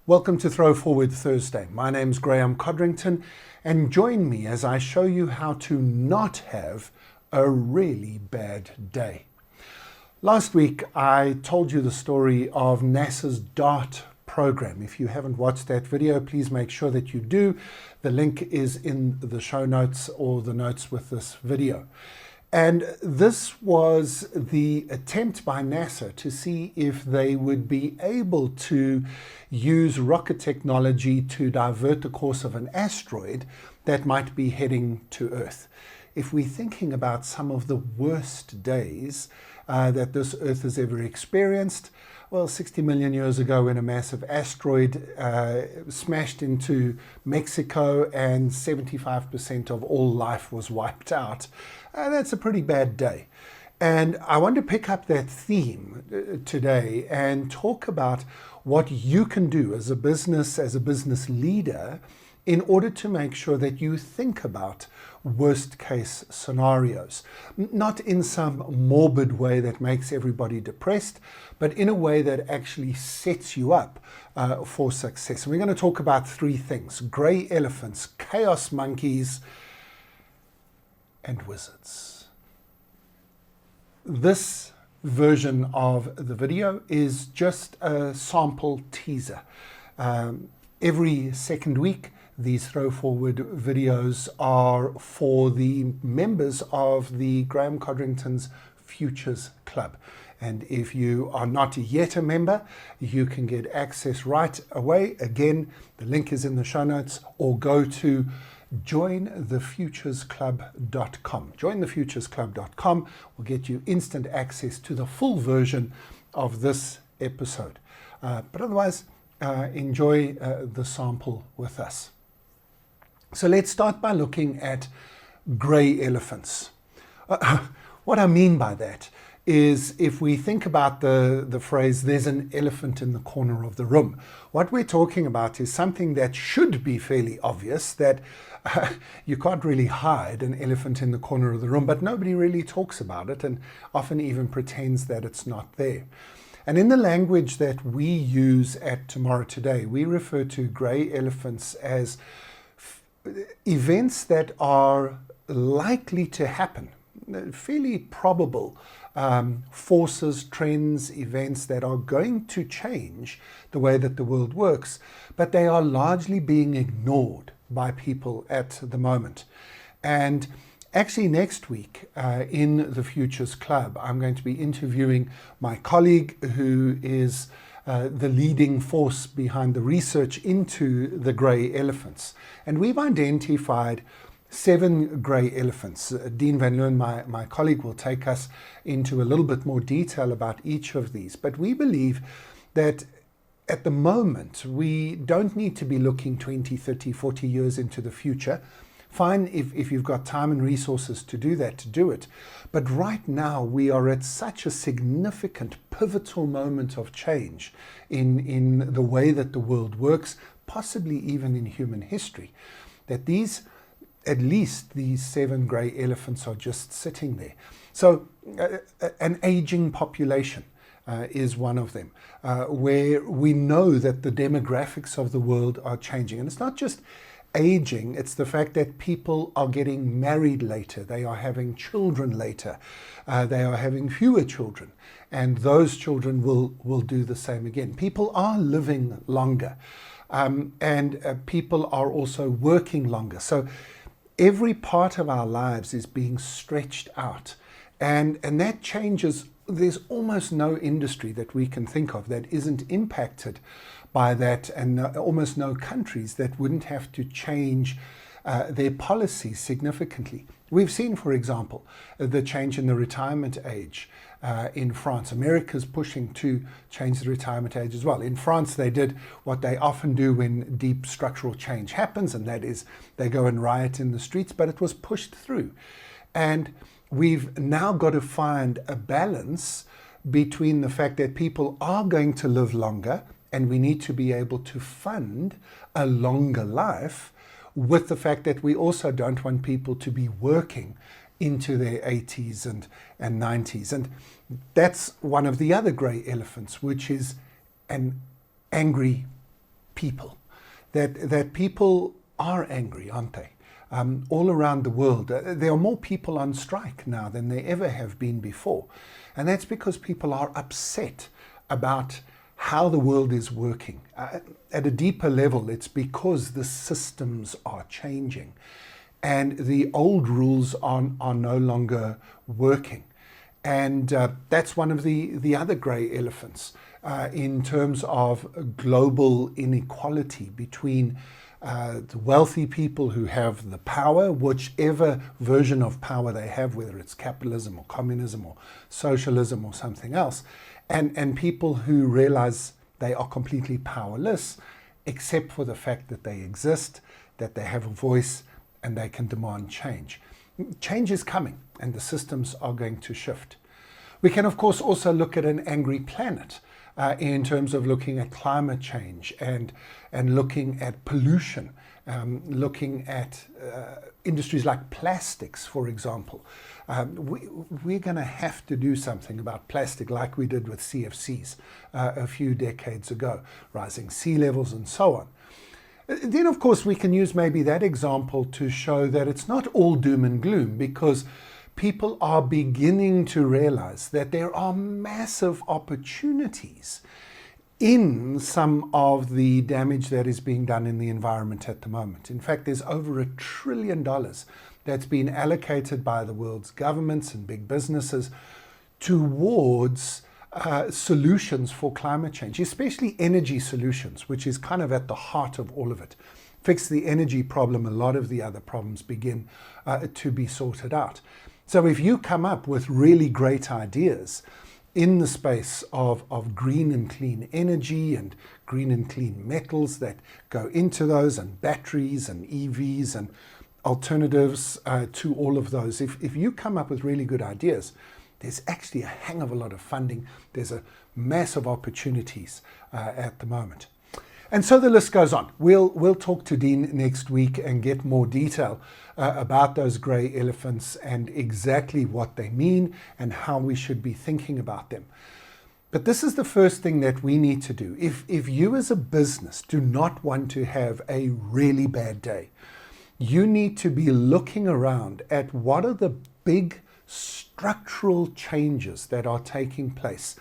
Welcome to ThrowForward Thursday. My name's Graeme and join me as I show you how to not have a really bad day. Last week I told you the story of NASA's DART program. If you haven't watched that video, please make sure that you do. The link is in the show notes or the notes with this video. And this was the attempt by NASA to see if they would be able to use rocket technology to divert the course of an asteroid that might be heading to Earth. If we're thinking about some of the worst days that this Earth has ever experienced, well, 60 million years ago when a massive asteroid smashed into Mexico and 75% of all life was wiped out, that's a pretty bad day. And I want to pick up that theme today and talk about what you can do as a business leader in order to make sure that you think about worst case scenarios. Not in some morbid way that makes everybody depressed, but in a way that actually sets you up for success. And we're going to talk about three things: grey elephants, chaos monkeys, and wizards. This version of the video is just a sample teaser. Every second week, these ThrowForward videos are for the members of the Graeme Codrington's Futures Club. And if you are not yet a member, you can get access right away. Again, the link is in the show notes, or go to jointhefuturesclub.com. Jointhefuturesclub.com will get you instant access to the full version of this episode. But otherwise, enjoy the sample with us. So let's start by looking at grey elephants. What I mean by that is, if we think about the phrase, there's an elephant in the corner of the room, what we're talking about is something that should be fairly obvious, that you can't really hide an elephant in the corner of the room, but nobody really talks about it and often even pretends that it's not there. And in the language that we use at Tomorrow Today, we refer to grey elephants as events that are likely to happen, fairly probable forces, trends, events that are going to change the way that the world works, but they are largely being ignored by people at the moment. And actually next week in the Futures Club, I'm going to be interviewing my colleague who is the leading force behind the research into the grey elephants. And we've identified 7 grey elephants. Dean Van Leeuwen, my colleague, will take us into a little bit more detail about each of these. But we believe that at the moment, we don't need to be looking 20, 30, 40 years into the future. Fine, if you've got time and resources to do that, to do it. But right now, we are at such a significant, pivotal moment of change in the way that the world works, possibly even in human history, that at least these 7 grey elephants are just sitting there. So an aging population is one of them, where we know that the demographics of the world are changing. And it's not just aging, it's the fact that people are getting married later, they are having children later, they are having fewer children, and those children will do the same again. People are living longer, and people are also working longer. So every part of our lives is being stretched out, and that changes. There's almost no industry that we can think of that isn't impacted by that, and almost no countries that wouldn't have to change their policies significantly. We've seen, for example, the change in the retirement age in France. America's pushing to change the retirement age as well. In France, they did what they often do when deep structural change happens, and that is they go and riot in the streets, but it was pushed through. And we've now got to find a balance between the fact that people are going to live longer, and we need to be able to fund a longer life, with the fact that we also don't want people to be working into their 80s and 90s. And that's one of the other grey elephants, which is an angry people, that people are angry, aren't they? All around the world, there are more people on strike now than there ever have been before. And that's because people are upset about how the world is working. At a deeper level, it's because the systems are changing and the old rules are no longer working. And that's one of the other grey elephants in terms of global inequality between the wealthy people who have the power, whichever version of power they have, whether it's capitalism or communism or socialism or something else, and people who realize they are completely powerless, except for the fact that they exist, that they have a voice, and they can demand change. Change is coming, and the systems are going to shift. We can, of course, also look at an angry planet in terms of looking at climate change and looking at pollution, looking at industries like plastics, for example. We're going to have to do something about plastic like we did with CFCs a few decades ago, rising sea levels and so on. Then, of course, we can use maybe that example to show that it's not all doom and gloom, because people are beginning to realize that there are massive opportunities in some of the damage that is being done in the environment at the moment. In fact, there's over $1 trillion that's been allocated by the world's governments and big businesses towards solutions for climate change, especially energy solutions, which is kind of at the heart of all of it. Fix the energy problem, a lot of the other problems begin to be sorted out. So if you come up with really great ideas in the space of green and clean energy and green and clean metals that go into those, and batteries and EVs and alternatives to all of those, if you come up with really good ideas, there's actually a hang of a lot of funding. There's a massive opportunities at the moment. And so the list goes on. We'll talk to Dean next week and get more detail about those grey elephants and exactly what they mean and how we should be thinking about them. But this is the first thing that we need to do. If you as a business do not want to have a really bad day, you need to be looking around at what are the big structural changes that are taking place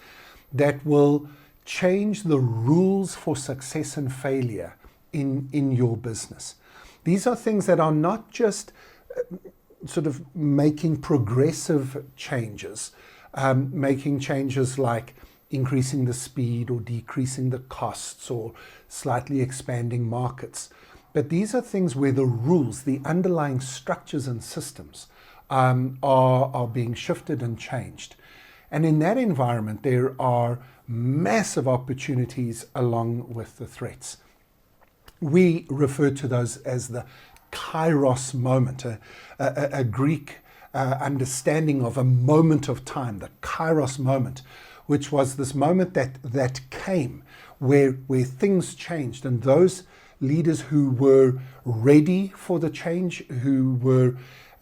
that will change the rules for success and failure in your business. These are things that are not just sort of making progressive changes, making changes like increasing the speed or decreasing the costs or slightly expanding markets. But these are things where the rules, the underlying structures and systems are being shifted and changed. And in that environment, there are massive opportunities along with the threats. We refer to those as the kairos moment, a Greek understanding of a moment of time, the kairos moment, which was this moment that came where things changed, and those leaders who were ready for the change, who were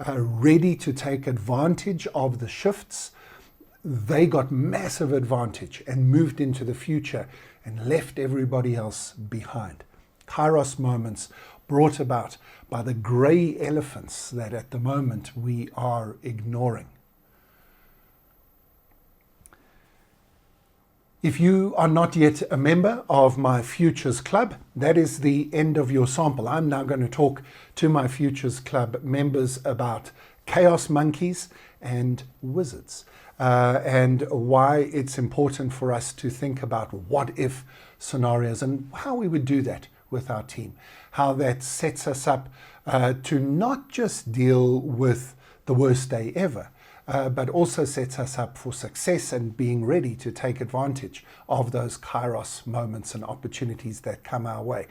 ready to take advantage of the shifts, they got massive advantage and moved into the future and left everybody else behind. Kairos moments brought about by the grey elephants that at the moment we are ignoring. If you are not yet a member of my Futures Club, that is the end of your sample. I'm now going to talk to my Futures Club members about chaos monkeys and wizards, and why it's important for us to think about what if scenarios and how we would do that with our team, how that sets us up to not just deal with the worst day ever, but also sets us up for success and being ready to take advantage of those kairos moments and opportunities that come our way.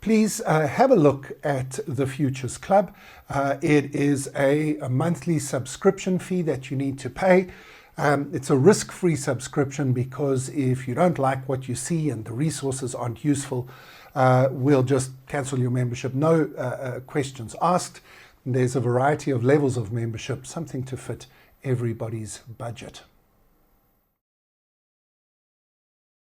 Please have a look at the Futures Club. It is a monthly subscription fee that you need to pay. It's a risk-free subscription, because if you don't like what you see and the resources aren't useful, we'll just cancel your membership. No questions asked. There's a variety of levels of membership, something to fit everybody's budget.